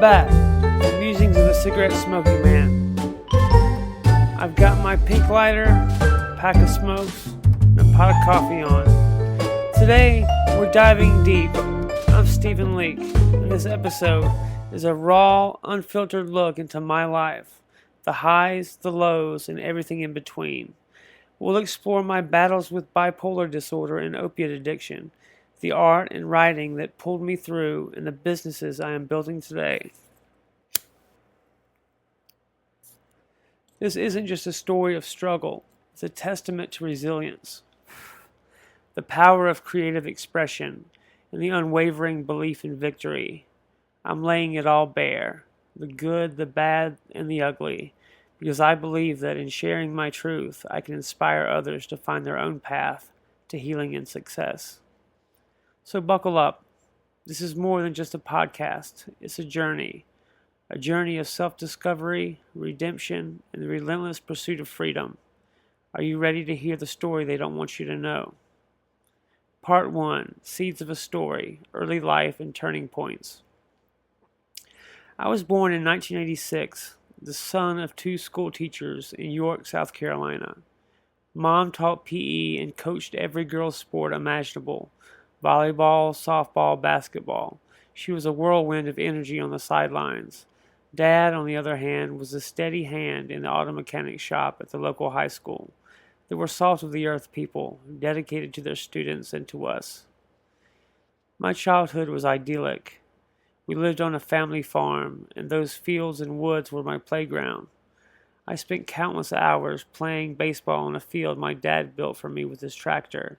back. The Musings of the Cigarette Smoking Man. I've got my pink lighter, pack of smokes, and a pot of coffee on. Today, we're diving deep. I'm Stephen Leake, and this episode is a raw, unfiltered look into my life, the highs, the lows, and everything in between. We'll explore my battles with bipolar disorder and opiate addiction, the art and writing that pulled me through, and the businesses I am building today. This isn't just a story of struggle, it's a testament to resilience, the power of creative expression, and the unwavering belief in victory. I'm laying it all bare, the good, the bad, and the ugly, because I believe that in sharing my truth, I can inspire others to find their own path to healing and success. So buckle up. This is more than just a podcast. It's a journey of self-discovery, redemption, and the relentless pursuit of freedom. Are you ready to hear the story they don't want you to know? Part 1, Seeds of a Story, Early Life and Turning Points. I was born in 1986, the son of 2 school teachers in York, South Carolina. Mom taught PE and coached every girl's sport imaginable: volleyball, softball, basketball. She was a whirlwind of energy on the sidelines. Dad, on the other hand, was a steady hand in the auto mechanic shop at the local high school. They were salt-of-the-earth people, dedicated to their students and to us. My childhood was idyllic. We lived on a family farm, and those fields and woods were my playground. I spent countless hours playing baseball on a field my dad built for me with his tractor.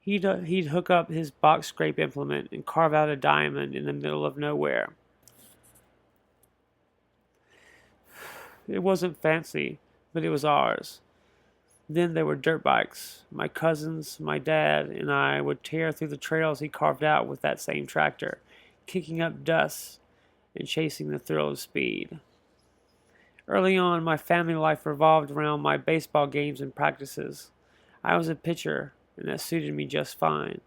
He'd hook up his box scrape implement and carve out a diamond in the middle of nowhere. It wasn't fancy, but it was ours. Then there were dirt bikes. My cousins, my dad, and I would tear through the trails he carved out with that same tractor, kicking up dust and chasing the thrill of speed. Early on, my family life revolved around my baseball games and practices. I was a pitcher, and that suited me just fine.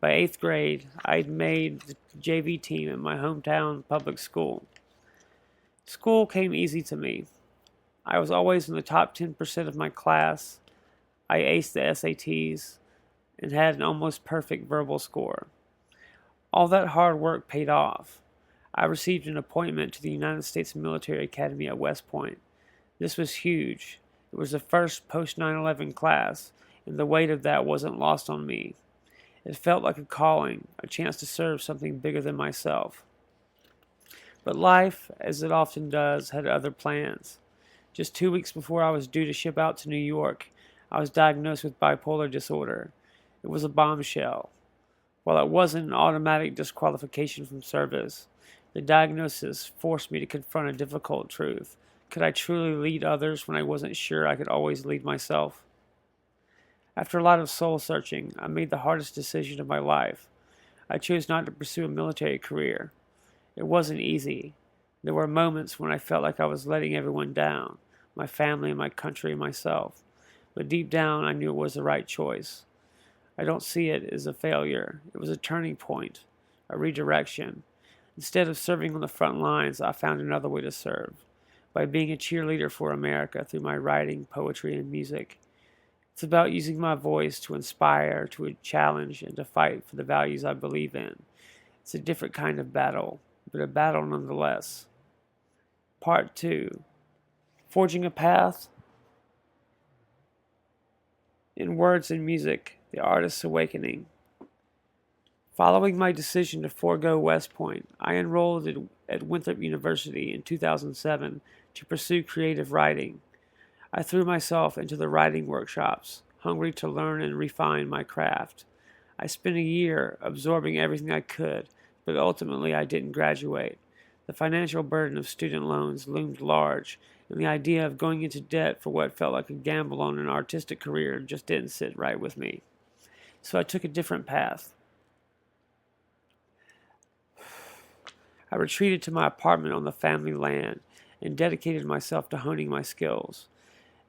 By 8th grade, I'd made the JV team at my hometown public school. School came easy to me. I was always in the top 10% of my class. I aced the SATs and had an almost perfect verbal score. All that hard work paid off. I received an appointment to the United States Military Academy at West Point. This was huge. It was the first post-9/11 class, and the weight of that wasn't lost on me. It felt like a calling, a chance to serve something bigger than myself. But life, as it often does, had other plans. Just 2 weeks before I was due to ship out to New York, I was diagnosed with bipolar disorder. It was a bombshell. While it wasn't an automatic disqualification from service, the diagnosis forced me to confront a difficult truth. Could I truly lead others when I wasn't sure I could always lead myself? After a lot of soul-searching, I made the hardest decision of my life. I chose not to pursue a military career. It wasn't easy. There were moments when I felt like I was letting everyone down, my family, my country, myself. But deep down, I knew it was the right choice. I don't see it as a failure. It was a turning point, a redirection. Instead of serving on the front lines, I found another way to serve, by being a cheerleader for America through my writing, poetry, and music. It's about using my voice to inspire, to challenge, and to fight for the values I believe in. It's a different kind of battle, but a battle nonetheless. Part 2, Forging a Path. In words and music, the artist's awakening. Following my decision to forego West Point, I enrolled at Winthrop University in 2007 to pursue creative writing. I threw myself into the writing workshops, hungry to learn and refine my craft. I spent a year absorbing everything I could, but ultimately I didn't graduate. The financial burden of student loans loomed large, and the idea of going into debt for what felt like a gamble on an artistic career just didn't sit right with me. So I took a different path. I retreated to my apartment on the family land and dedicated myself to honing my skills.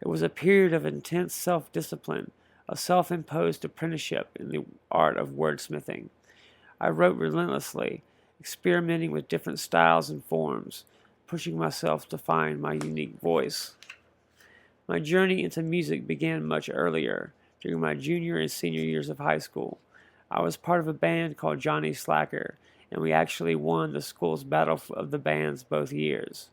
It was a period of intense self-discipline, a self-imposed apprenticeship in the art of wordsmithing. I wrote relentlessly, experimenting with different styles and forms, pushing myself to find my unique voice. My journey into music began much earlier, during my junior and senior years of high school. I was part of a band called Johnny Slacker, and we actually won the school's battle of the bands both years.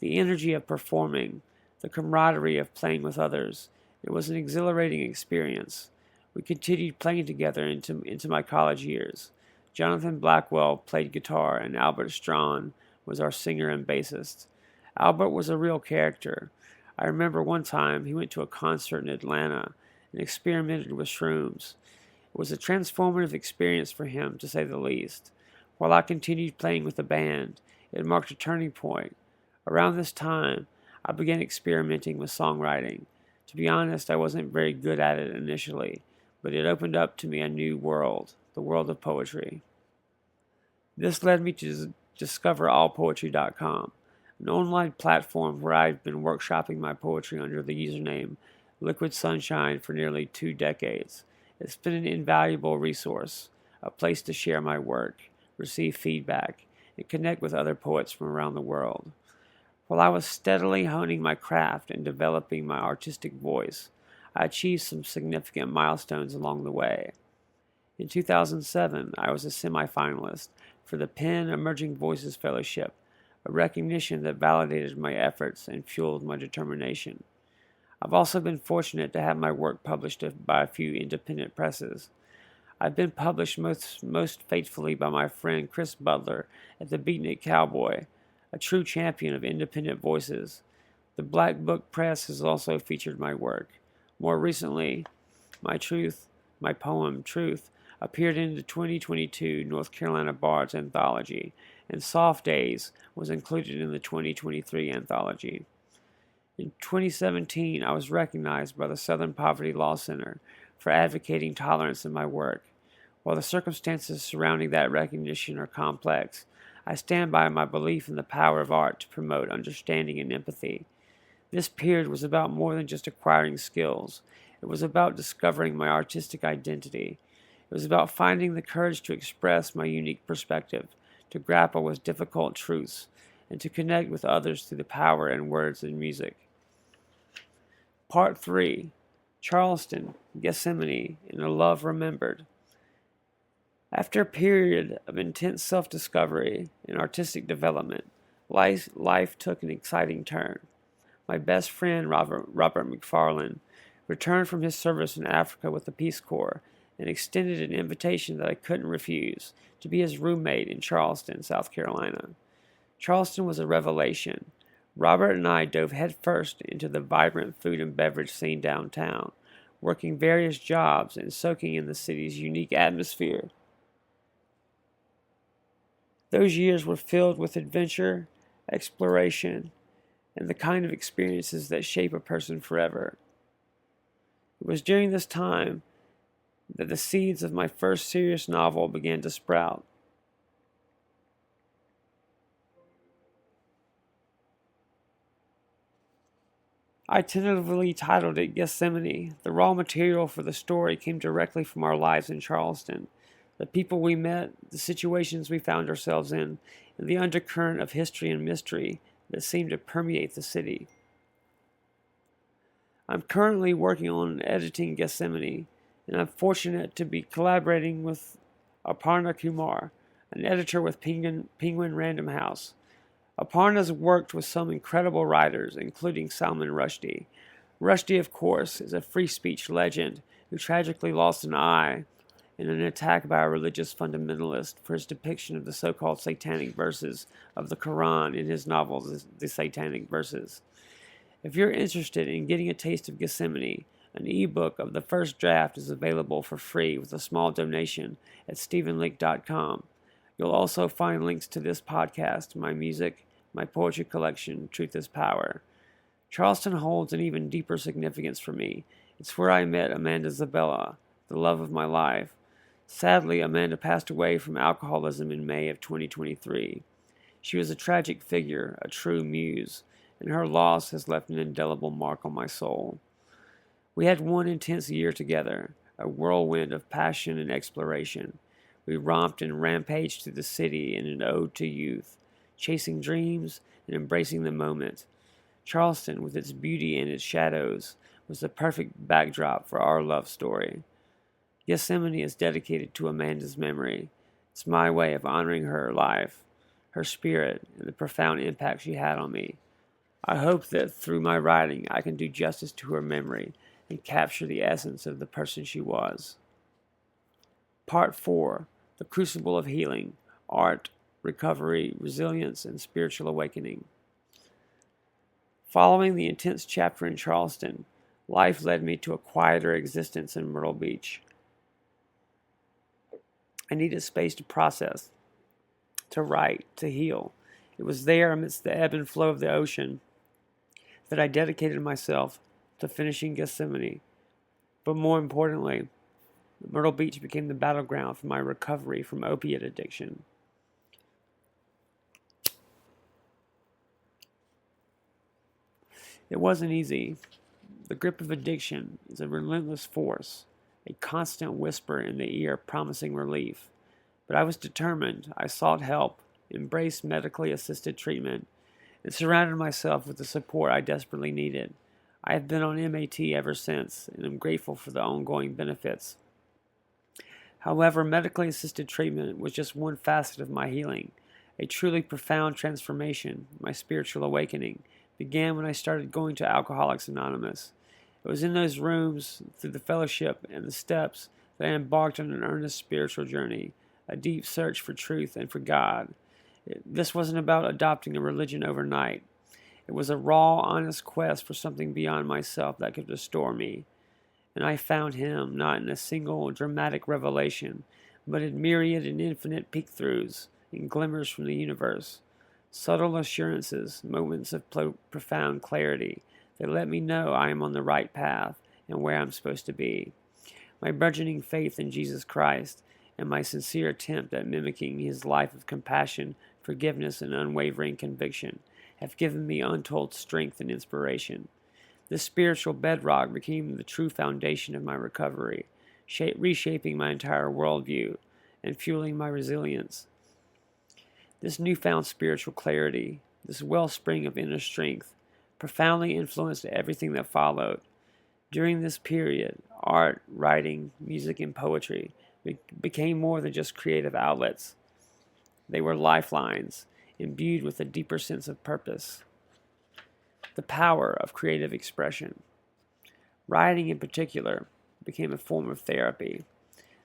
The energy of performing, the camaraderie of playing with others, it was an exhilarating experience. We continued playing together into my college years. Jonathan Blackwell played guitar, and Albert Strawn was our singer and bassist. Albert was a real character. I remember one time he went to a concert in Atlanta and experimented with shrooms. It was a transformative experience for him, to say the least. While I continued playing with the band, it marked a turning point. Around this time, I began experimenting with songwriting. To be honest, I wasn't very good at it initially, but it opened up to me a new world, the world of poetry. This led me to discover allpoetry.com, an online platform where I've been workshopping my poetry under the username Liquid Sunshine for nearly 2 decades. It's been an invaluable resource, a place to share my work, receive feedback, and connect with other poets from around the world. While I was steadily honing my craft and developing my artistic voice, I achieved some significant milestones along the way. In 2007, I was a semifinalist for the PEN Emerging Voices Fellowship, a recognition that validated my efforts and fueled my determination. I've also been fortunate to have my work published by a few independent presses. I've been published most faithfully by my friend Chris Butler at the Beatnik Cowboy, a true champion of independent voices. The Black Book Press has also featured my work. More recently, my poem Truth, appeared in the 2022 North Carolina Bards Anthology, and Soft Days was included in the 2023 anthology. In 2017, I was recognized by the Southern Poverty Law Center for advocating tolerance in my work. While the circumstances surrounding that recognition are complex, I stand by my belief in the power of art to promote understanding and empathy. This period was about more than just acquiring skills. It was about discovering my artistic identity. It was about finding the courage to express my unique perspective, to grapple with difficult truths, and to connect with others through the power in words and music. Part 3. Charleston, Gethsemane, and a Love Remembered. After a period of intense self-discovery and artistic development, life took an exciting turn. My best friend, Robert McFarland, returned from his service in Africa with the Peace Corps and extended an invitation that I couldn't refuse to be his roommate in Charleston, South Carolina. Charleston was a revelation. Robert and I dove headfirst into the vibrant food and beverage scene downtown, working various jobs and soaking in the city's unique atmosphere. Those years were filled with adventure, exploration, and the kind of experiences that shape a person forever. It was during this time that the seeds of my first serious novel began to sprout. I tentatively titled it Gethsemane. The raw material for the story came directly from our lives in Charleston. The people we met, the situations we found ourselves in, and the undercurrent of history and mystery that seemed to permeate the city. I'm currently working on editing Gethsemane, and I'm fortunate to be collaborating with Aparna Kumar, an editor with Penguin Random House. Aparna's worked with some incredible writers, including Salman Rushdie. Rushdie, of course, is a free speech legend who tragically lost an eye in an attack by a religious fundamentalist for his depiction of the so-called satanic verses of the Quran in his novel, The Satanic Verses. If you're interested in getting a taste of Gethsemane, an ebook of the first draft is available for free with a small donation at stephenlink.com. You'll also find links to this podcast, my music, my poetry collection, Truth is Power. Charleston holds an even deeper significance for me. It's where I met Amanda Zabella, the love of my life. Sadly, Amanda passed away from alcoholism in May of 2023. She was a tragic figure, a true muse, and her loss has left an indelible mark on my soul. We had one intense year together, a whirlwind of passion and exploration. We romped and rampaged through the city in an ode to youth, chasing dreams and embracing the moment. Charleston, with its beauty and its shadows, was the perfect backdrop for our love story. Yosemite is dedicated to Amanda's memory. It's my way of honoring her life, her spirit, and the profound impact she had on me. I hope that through my writing I can do justice to her memory and capture the essence of the person she was. Part 4: The Crucible of Healing: Art, Recovery, Resilience, and Spiritual Awakening. Following the intense chapter in Charleston, life led me to a quieter existence in Myrtle Beach. I needed space to process, to write, to heal. It was there, amidst the ebb and flow of the ocean, that I dedicated myself to finishing Gethsemane. But more importantly, Myrtle Beach became the battleground for my recovery from opiate addiction. It wasn't easy. The grip of addiction is a relentless force, a constant whisper in the ear promising relief. But I was determined. I sought help, embraced medically assisted treatment, and surrounded myself with the support I desperately needed. I have been on MAT ever since, and am grateful for the ongoing benefits. However, medically assisted treatment was just one facet of my healing. A truly profound transformation, my spiritual awakening, began when I started going to Alcoholics Anonymous. It was in those rooms, through the fellowship and the steps, that I embarked on an earnest spiritual journey, a deep search for truth and for God. This wasn't about adopting a religion overnight. It was a raw, honest quest for something beyond myself that could restore me. And I found Him not in a single dramatic revelation, but in myriad and infinite peek-throughs and glimmers from the universe. Subtle assurances, moments of profound clarity. They let me know I am on the right path and where I'm supposed to be. My burgeoning faith in Jesus Christ and my sincere attempt at mimicking His life of compassion, forgiveness, and unwavering conviction have given me untold strength and inspiration. This spiritual bedrock became the true foundation of my recovery, reshaping my entire worldview and fueling my resilience. This newfound spiritual clarity, this wellspring of inner strength, profoundly influenced everything that followed. During this period, art, writing, music, and poetry became more than just creative outlets. They were lifelines, imbued with a deeper sense of purpose. The power of creative expression. Writing, in particular, became a form of therapy.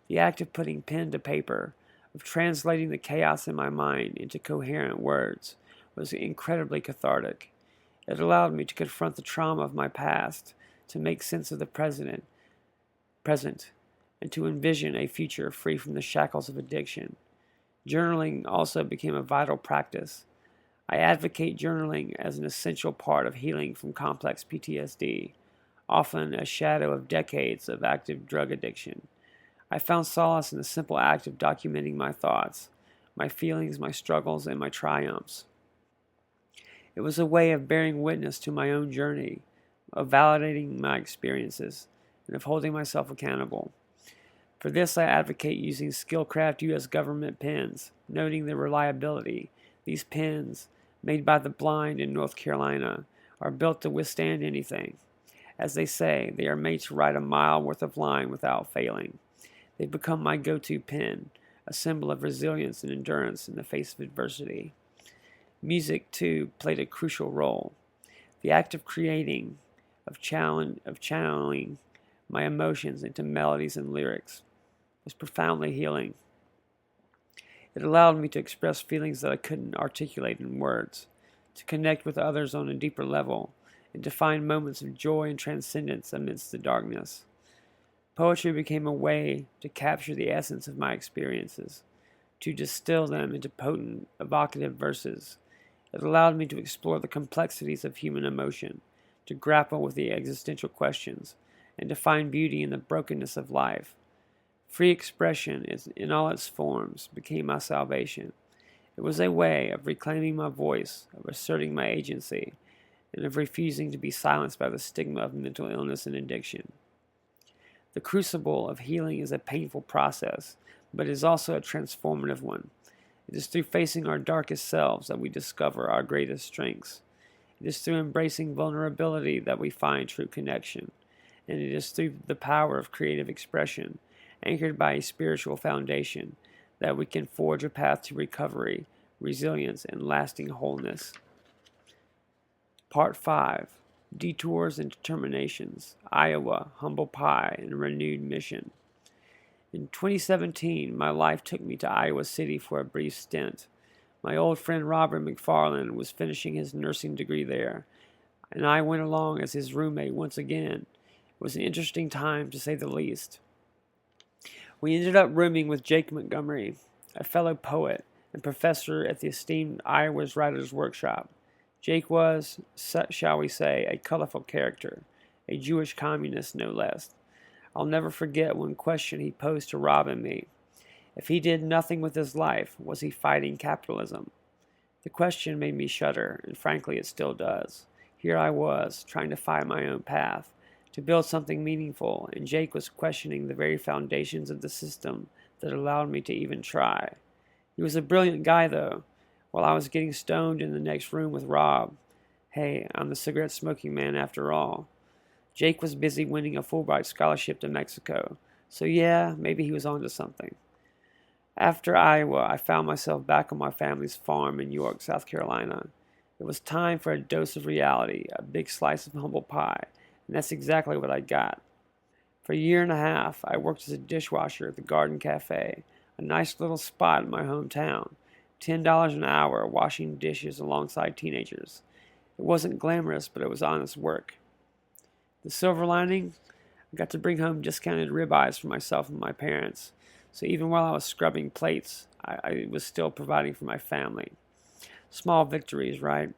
The act of putting pen to paper, of translating the chaos in my mind into coherent words, was incredibly cathartic. It allowed me to confront the trauma of my past, to make sense of the present, and to envision a future free from the shackles of addiction. Journaling also became a vital practice. I advocate journaling as an essential part of healing from complex PTSD, often a shadow of decades of active drug addiction. I found solace in the simple act of documenting my thoughts, my feelings, my struggles, and my triumphs. It was a way of bearing witness to my own journey, of validating my experiences, and of holding myself accountable. For this, I advocate using Skillcraft U.S. government pens, noting their reliability. These pens, made by the blind in North Carolina, are built to withstand anything. As they say, they are made to write a mile worth of line without failing. They've become my go-to pen, a symbol of resilience and endurance in the face of adversity. Music, too, played a crucial role. The act of creating, of channeling my emotions into melodies and lyrics, was profoundly healing. It allowed me to express feelings that I couldn't articulate in words, to connect with others on a deeper level, and to find moments of joy and transcendence amidst the darkness. Poetry became a way to capture the essence of my experiences, to distill them into potent, evocative verses. It allowed me to explore the complexities of human emotion, to grapple with the existential questions, and to find beauty in the brokenness of life. Free expression in all its forms became my salvation. It was a way of reclaiming my voice, of asserting my agency, and of refusing to be silenced by the stigma of mental illness and addiction. The crucible of healing is a painful process, but it is also a transformative one. It is through facing our darkest selves that we discover our greatest strengths. It is through embracing vulnerability that we find true connection. And it is through the power of creative expression, anchored by a spiritual foundation, that we can forge a path to recovery, resilience, and lasting wholeness. Part 5. Detours and Determinations, Iowa, Humble Pie, and Renewed Mission. In 2017, my life took me to Iowa City for a brief stint. My old friend Robert McFarland was finishing his nursing degree there, and I went along as his roommate once again. It was an interesting time, to say the least. We ended up rooming with Jake Montgomery, a fellow poet and professor at the esteemed Iowa's Writers' Workshop. Jake was, shall we say, a colorful character, a Jewish communist no less. I'll never forget one question he posed to Rob and me. If he did nothing with his life, was he fighting capitalism? The question made me shudder, and frankly it still does. Here I was, trying to find my own path, to build something meaningful, and Jake was questioning the very foundations of the system that allowed me to even try. He was a brilliant guy, though. While I was getting stoned in the next room with Rob, hey, I'm the cigarette-smoking man after all, Jake was busy winning a Fulbright scholarship to Mexico, so yeah, maybe he was onto something. After Iowa, I found myself back on my family's farm in York, South Carolina. It was time for a dose of reality, a big slice of humble pie, and that's exactly what I got. For a year and a half, I worked as a dishwasher at the Garden Cafe, a nice little spot in my hometown, $10 an hour washing dishes alongside teenagers. It wasn't glamorous, but it was honest work. The silver lining? I got to bring home discounted ribeyes for myself and my parents, so even while I was scrubbing plates, I was still providing for my family. Small victories, right?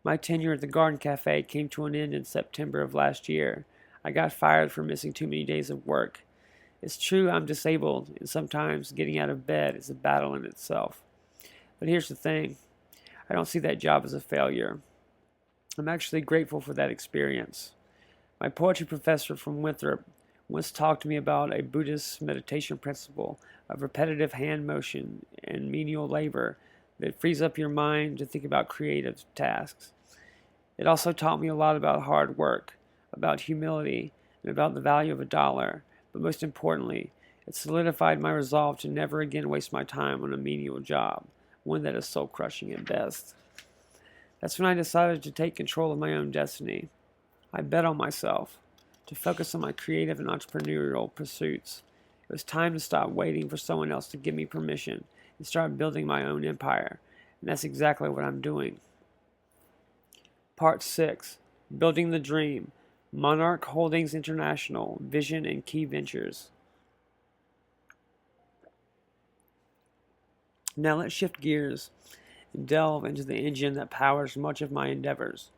My tenure at the Garden Cafe came to an end in September of last year. I got fired for missing too many days of work. It's true I'm disabled, and sometimes getting out of bed is a battle in itself. But here's the thing. I don't see that job as a failure. I'm actually grateful for that experience. My poetry professor from Winthrop once talked to me about a Buddhist meditation principle of repetitive hand motion and menial labor that frees up your mind to think about creative tasks. It also taught me a lot about hard work, about humility, and about the value of a dollar, but most importantly, it solidified my resolve to never again waste my time on a menial job, one that is soul-crushing at best. That's when I decided to take control of my own destiny. I bet on myself, to focus on my creative and entrepreneurial pursuits. It was time to stop waiting for someone else to give me permission and start building my own empire, and that's exactly what I'm doing. Part 6. Building the Dream. Monarch Holdings International, Vision and Key Ventures. Now let's shift gears and delve into the engine that powers much of my endeavors.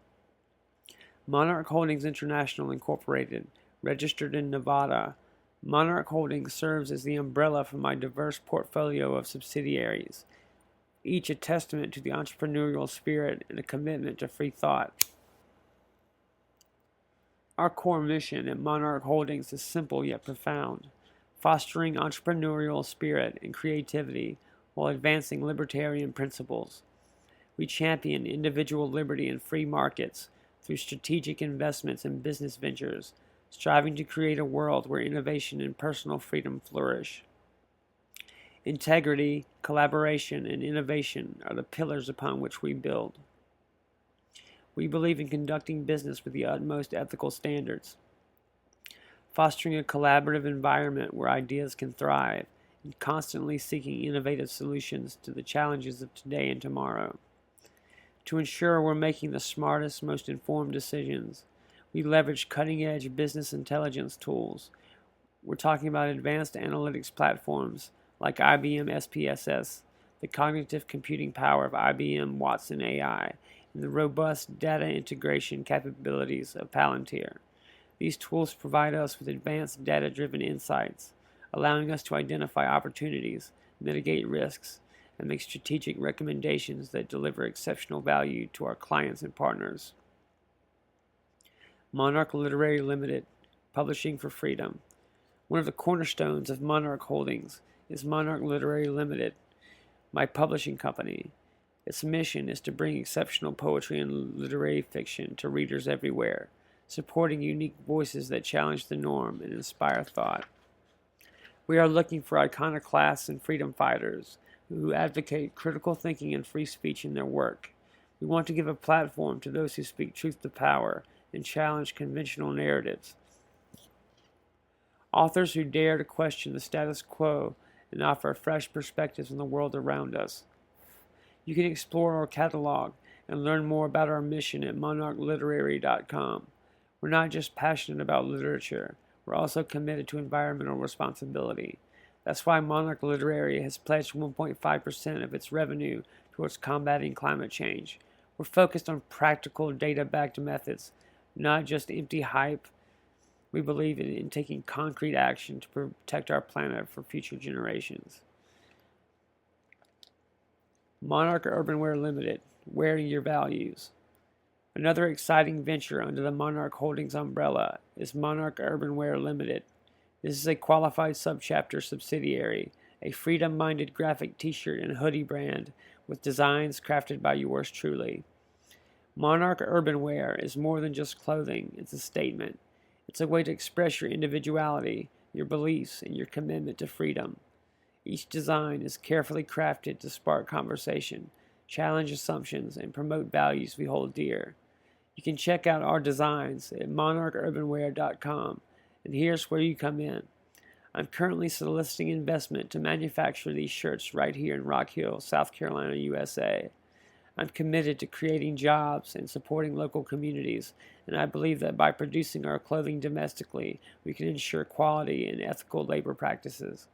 Monarch Holdings International Incorporated, registered in Nevada. Monarch Holdings serves as the umbrella for my diverse portfolio of subsidiaries, each a testament to the entrepreneurial spirit and a commitment to free thought. Our core mission at Monarch Holdings is simple yet profound, fostering entrepreneurial spirit and creativity while advancing libertarian principles. We champion individual liberty and free markets through strategic investments in business ventures, striving to create a world where innovation and personal freedom flourish. Integrity, collaboration, and innovation are the pillars upon which we build. We believe in conducting business with the utmost ethical standards, fostering a collaborative environment where ideas can thrive, and constantly seeking innovative solutions to the challenges of today and tomorrow. To ensure we're making the smartest, most informed decisions, we leverage cutting-edge business intelligence tools. We're talking about advanced analytics platforms like IBM SPSS, the cognitive computing power of IBM Watson AI, and the robust data integration capabilities of Palantir. These tools provide us with advanced data-driven insights, allowing us to identify opportunities, mitigate risks, and make strategic recommendations that deliver exceptional value to our clients and partners. Monarch Literary Limited, Publishing for Freedom. One of the cornerstones of Monarch Holdings is Monarch Literary Limited, my publishing company. Its mission is to bring exceptional poetry and literary fiction to readers everywhere, supporting unique voices that challenge the norm and inspire thought. We are looking for iconoclasts and freedom fighters who advocate critical thinking and free speech in their work. We want to give a platform to those who speak truth to power and challenge conventional narratives. Authors who dare to question the status quo and offer fresh perspectives on the world around us. You can explore our catalog and learn more about our mission at monarchliterary.com. We're not just passionate about literature, we're also committed to environmental responsibility. That's why Monarch Literary has pledged 1.5% of its revenue towards combating climate change. We're focused on practical, data-backed methods, not just empty hype. We believe in taking concrete action to protect our planet for future generations. Monarch Urbanware Limited, wearing your values. Another exciting venture under the Monarch Holdings umbrella is Monarch Urbanware Limited. This is a qualified subchapter subsidiary, a freedom-minded graphic t-shirt and hoodie brand with designs crafted by yours truly. Monarch Urbanware is more than just clothing, it's a statement. It's a way to express your individuality, your beliefs, and your commitment to freedom. Each design is carefully crafted to spark conversation, challenge assumptions, and promote values we hold dear. You can check out our designs at monarchurbanwear.com, and here's where you come in. I'm currently soliciting investment to manufacture these shirts right here in Rock Hill, South Carolina, USA. I'm committed to creating jobs and supporting local communities, and I believe that by producing our clothing domestically, we can ensure quality and ethical labor practices.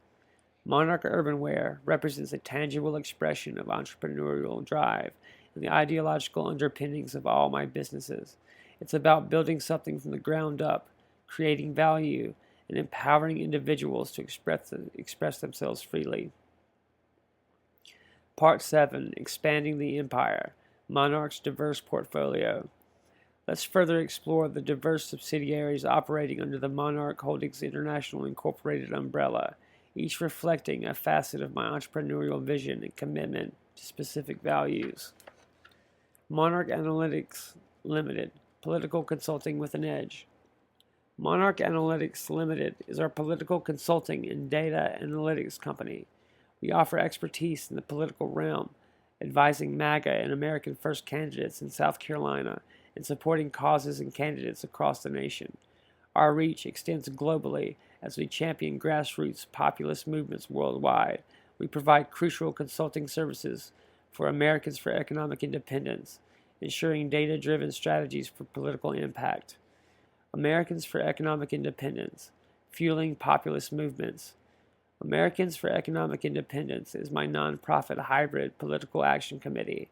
Monarch Urbanwear represents a tangible expression of entrepreneurial drive and the ideological underpinnings of all my businesses. It's about building something from the ground up, creating value, and empowering individuals to express themselves freely. Part 7, Expanding the Empire, Monarch's Diverse Portfolio. Let's further explore the diverse subsidiaries operating under the Monarch Holdings International Incorporated umbrella, each reflecting a facet of my entrepreneurial vision and commitment to specific values. Monarch Analytics Limited, Political Consulting with an Edge. Monarch Analytics Limited is our political consulting and data analytics company. We offer expertise in the political realm, advising MAGA and American First candidates in South Carolina and supporting causes and candidates across the nation. Our reach extends globally as we champion grassroots populist movements worldwide. We provide crucial consulting services for Americans for Economic Independence, ensuring data-driven strategies for political impact. Americans for Economic Independence, fueling populist movements. Americans for Economic Independence is my nonprofit hybrid political action committee.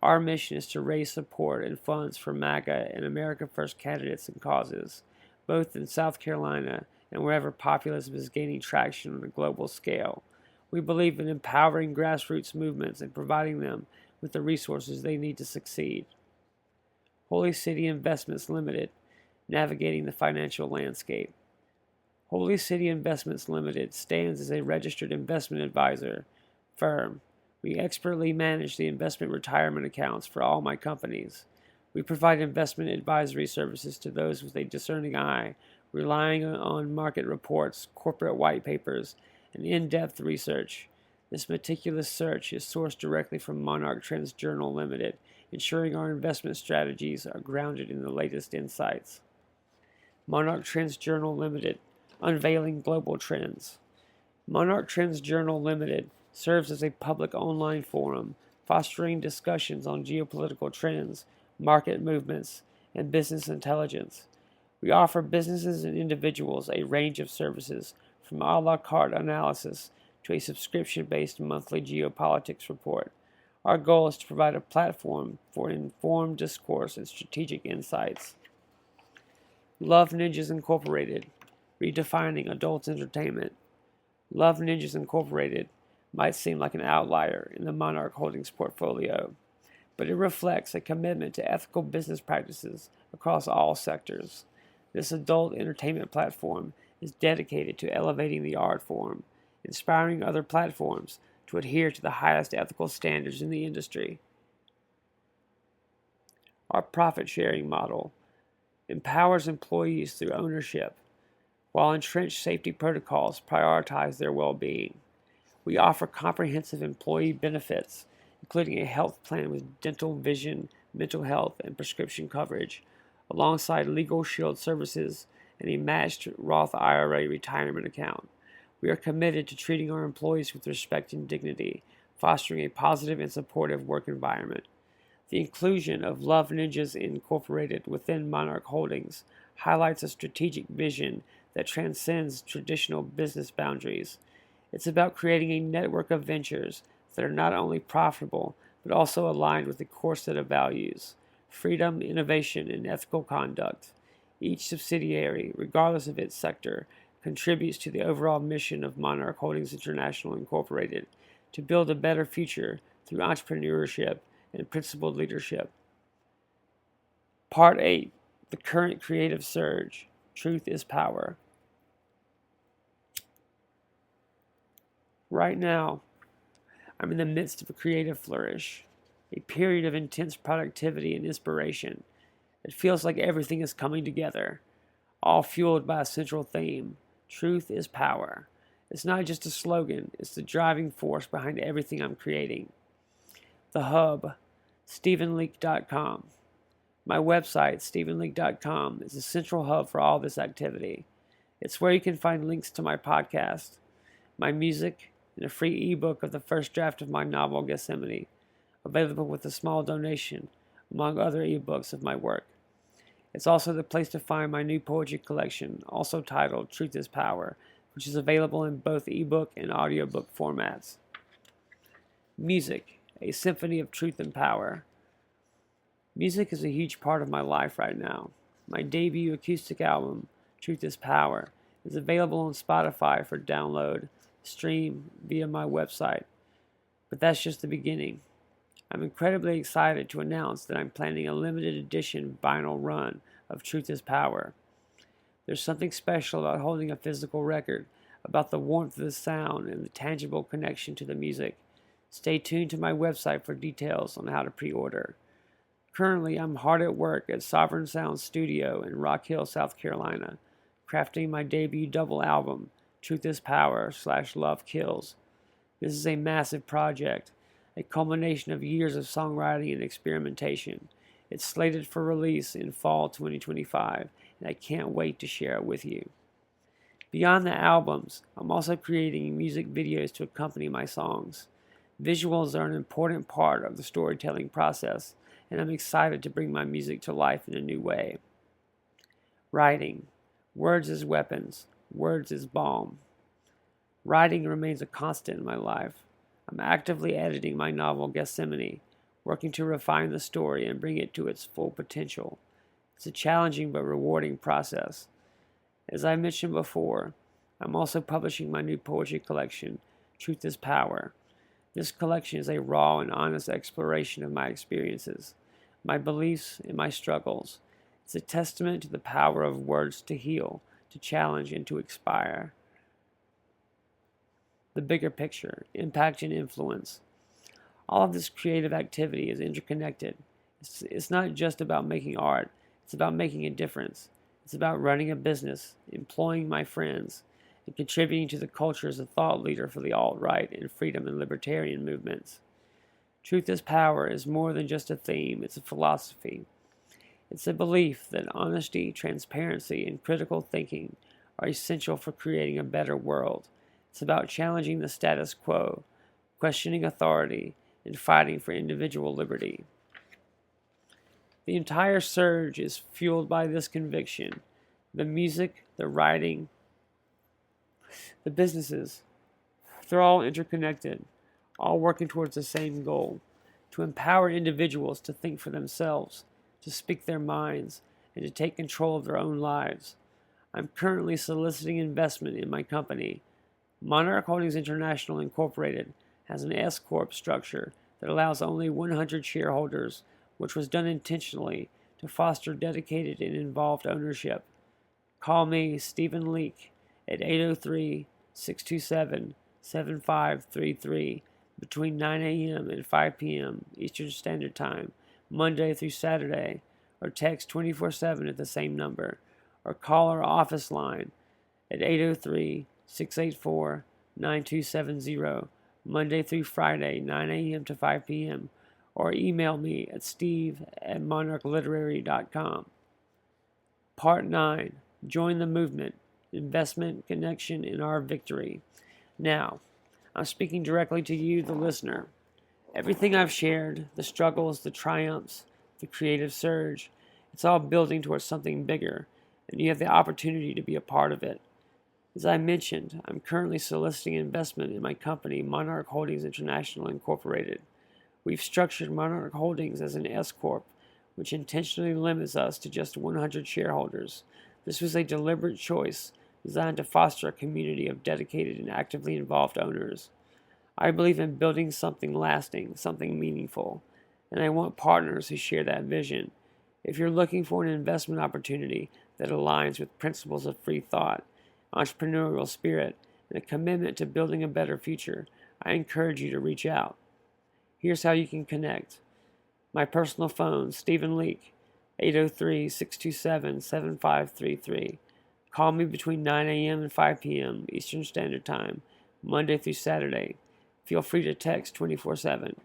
Our mission is to raise support and funds for MAGA and America First candidates and causes, both in South Carolina and wherever populism is gaining traction on a global scale. We believe in empowering grassroots movements and providing them with the resources they need to succeed. Holy City Investments Limited, navigating the financial landscape. Holy City Investments Limited stands as a registered investment advisor firm. We expertly manage the investment retirement accounts for all my companies. We provide investment advisory services to those with a discerning eye, relying on market reports, corporate white papers, and in-depth research. This meticulous search is sourced directly from Monarch Trends Journal Limited, ensuring our investment strategies are grounded in the latest insights. Monarch Trends Journal Limited, unveiling global trends. Monarch Trends Journal Limited serves as a public online forum, fostering discussions on geopolitical trends, market movements, and business intelligence. We offer businesses and individuals a range of services, from a la carte analysis to a subscription-based monthly geopolitics report. Our goal is to provide a platform for informed discourse and strategic insights. Love Ninjas Incorporated, redefining adult entertainment. Love Ninjas Incorporated might seem like an outlier in the Monarch Holdings portfolio, but it reflects a commitment to ethical business practices across all sectors. This adult entertainment platform is dedicated to elevating the art form, inspiring other platforms to adhere to the highest ethical standards in the industry. Our profit-sharing model empowers employees through ownership, while entrenched safety protocols prioritize their well-being. We offer comprehensive employee benefits, including a health plan with dental, vision, mental health, and prescription coverage, alongside legal shield services and a matched Roth IRA retirement account. We are committed to treating our employees with respect and dignity, fostering a positive and supportive work environment. The inclusion of Love Ninjas Incorporated within Monarch Holdings highlights a strategic vision that transcends traditional business boundaries. It's about creating a network of ventures that are not only profitable, but also aligned with a core set of values: freedom, innovation, and ethical conduct. Each subsidiary, regardless of its sector, contributes to the overall mission of Monarch Holdings International Incorporated to build a better future through entrepreneurship and principled leadership. Part 8. The Current Creative Surge. Truth is Power. Right now, I'm in the midst of a creative flourish, a period of intense productivity and inspiration. It feels like everything is coming together, all fueled by a central theme: truth is power. It's not just a slogan, it's the driving force behind everything I'm creating. The hub, StephenLeak.com. My website, StephenLeak.com, is the central hub for all this activity. It's where you can find links to my podcast, my music, and a free ebook of the first draft of my novel, Gethsemane, available with a small donation, among other ebooks of my work. It's also the place to find my new poetry collection, also titled Truth is Power, which is available in both ebook and audiobook formats. Music, a symphony of truth and power. Music is a huge part of my life right now. My debut acoustic album, Truth is Power, is available on Spotify for download, stream via my website. But that's just the beginning. I'm incredibly excited to announce that I'm planning a limited edition vinyl run of Truth is Power. There's something special about holding a physical record, about the warmth of the sound and the tangible connection to the music. Stay tuned to my website for details on how to pre-order. Currently, I'm hard at work at Sovereign Sound Studio in Rock Hill, South Carolina, crafting my debut double album, Truth is Power / Love Kills. This is a massive project, a culmination of years of songwriting and experimentation. It's slated for release in fall 2025, and I can't wait to share it with you. Beyond the albums, I'm also creating music videos to accompany my songs. Visuals are an important part of the storytelling process, and I'm excited to bring my music to life in a new way. Writing. Words as weapons. Words as balm. Writing remains a constant in my life. I'm actively editing my novel Gethsemane, working to refine the story and bring it to its full potential. It's a challenging but rewarding process. As I mentioned before, I'm also publishing my new poetry collection, Truth is Power. This collection is a raw and honest exploration of my experiences, my beliefs, and my struggles. It's a testament to the power of words to heal, to challenge, and to inspire. The bigger picture, impact and influence. All of this creative activity is interconnected. It's not just about making art, it's about making a difference. It's about running a business, employing my friends, and contributing to the culture as a thought leader for the alt-right and freedom and libertarian movements. Truth is Power is more than just a theme, it's a philosophy. It's a belief that honesty, transparency, and critical thinking are essential for creating a better world. It's about challenging the status quo, questioning authority, and fighting for individual liberty. The entire surge is fueled by this conviction. The music, the writing, the businesses, they're all interconnected, all working towards the same goal: to empower individuals to think for themselves, to speak their minds, and to take control of their own lives. I'm currently soliciting investment in my company. Monarch Holdings International Incorporated has an S-Corp structure that allows only 100 shareholders, which was done intentionally to foster dedicated and involved ownership. Call me, Stephen Leak, at 803-627-6900 7533 between 9 a.m. and 5 p.m. Eastern Standard Time, Monday through Saturday, or text 24/7 at the same number, or call our office line at 803-684-9270, Monday through Friday, 9 a.m. to 5 p.m., or email me at steve@monarchliterary.com. Part 9. Join the movement. Investment connection in our victory. Now, I'm speaking directly to you, the listener. Everything I've shared, the struggles, the triumphs, the creative surge, it's all building towards something bigger, and you have the opportunity to be a part of it. As I mentioned, I'm currently soliciting investment in my company, Monarch Holdings International Incorporated. We've structured Monarch Holdings as an S-Corp, which intentionally limits us to just 100 shareholders. This was a deliberate choice designed to foster a community of dedicated and actively involved owners. I believe in building something lasting, something meaningful, and I want partners who share that vision. If you're looking for an investment opportunity that aligns with principles of free thought, entrepreneurial spirit, and a commitment to building a better future, I encourage you to reach out. Here's how you can connect. My personal phone, Stephen Leake, 803-627-7533. Call me between 9 a.m. and 5 p.m. Eastern Standard Time, Monday through Saturday. Feel free to text 24/7.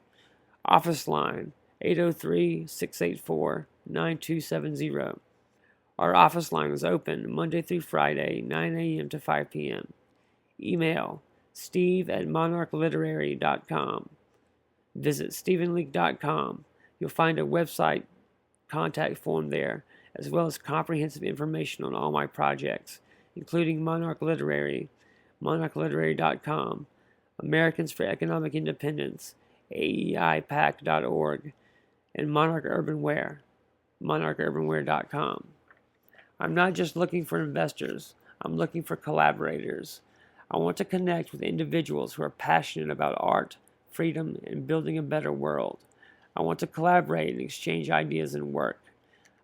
Office line, 803-684-9270. Our office line is open Monday through Friday, 9 a.m. to 5 p.m. Email, steve@monarchliterary.com. Visit stephenleake.com. You'll find a website contact form there, as well as comprehensive information on all my projects, including Monarch Literary, monarchliterary.com, Americans for Economic Independence, AEIPAC.org, and Monarch Urbanware, monarchurbanware.com. I'm not just looking for investors, I'm looking for collaborators. I want to connect with individuals who are passionate about art, freedom, and building a better world. I want to collaborate and exchange ideas and work.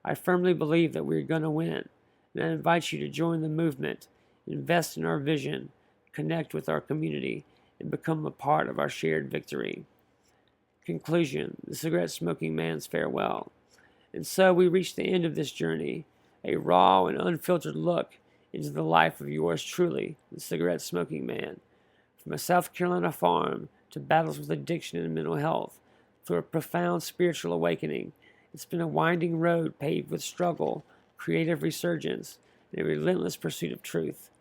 I firmly believe that we're going to win, and I invite you to join the movement, invest in our vision, connect with our community, and become a part of our shared victory. Conclusion, the cigarette smoking man's farewell. And so we reach the end of this journey, a raw and unfiltered look into the life of yours truly, the cigarette smoking man. From a South Carolina farm to battles with addiction and mental health, through a profound spiritual awakening, it's been a winding road paved with struggle, creative resurgence, and a relentless pursuit of truth.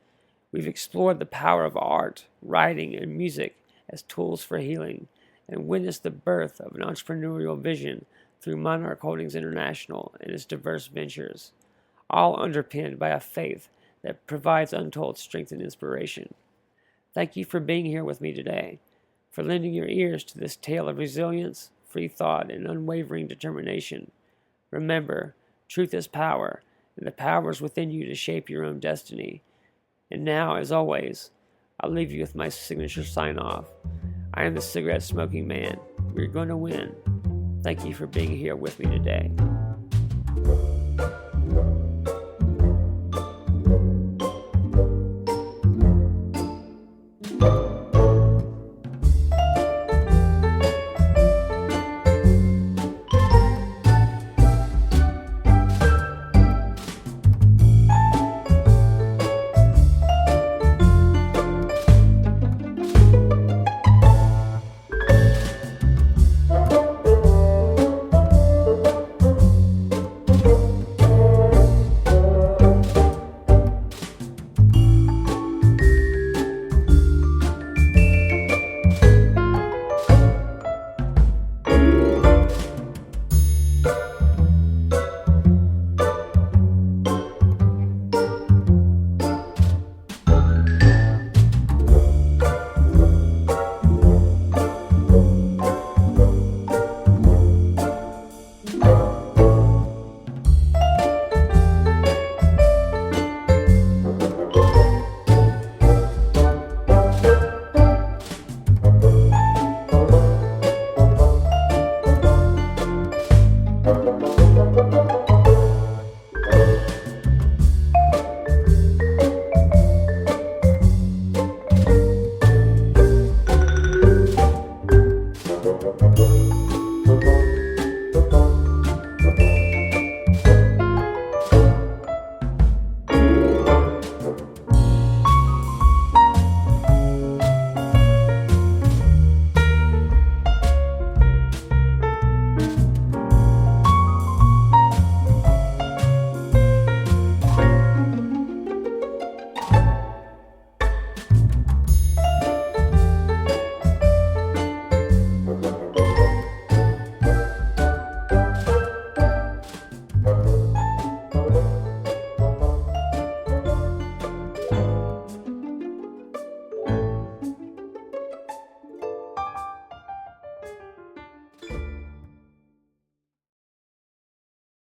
We've explored the power of art, writing, and music as tools for healing, and witnessed the birth of an entrepreneurial vision through Monarch Holdings International and its diverse ventures, all underpinned by a faith that provides untold strength and inspiration. Thank you for being here with me today, for lending your ears to this tale of resilience, free thought, and unwavering determination. Remember, truth is power, and the power is within you to shape your own destiny. And now, as always, I'll leave you with my signature sign-off. I am the cigarette smoking man. We're going to win. Thank you for being here with me today.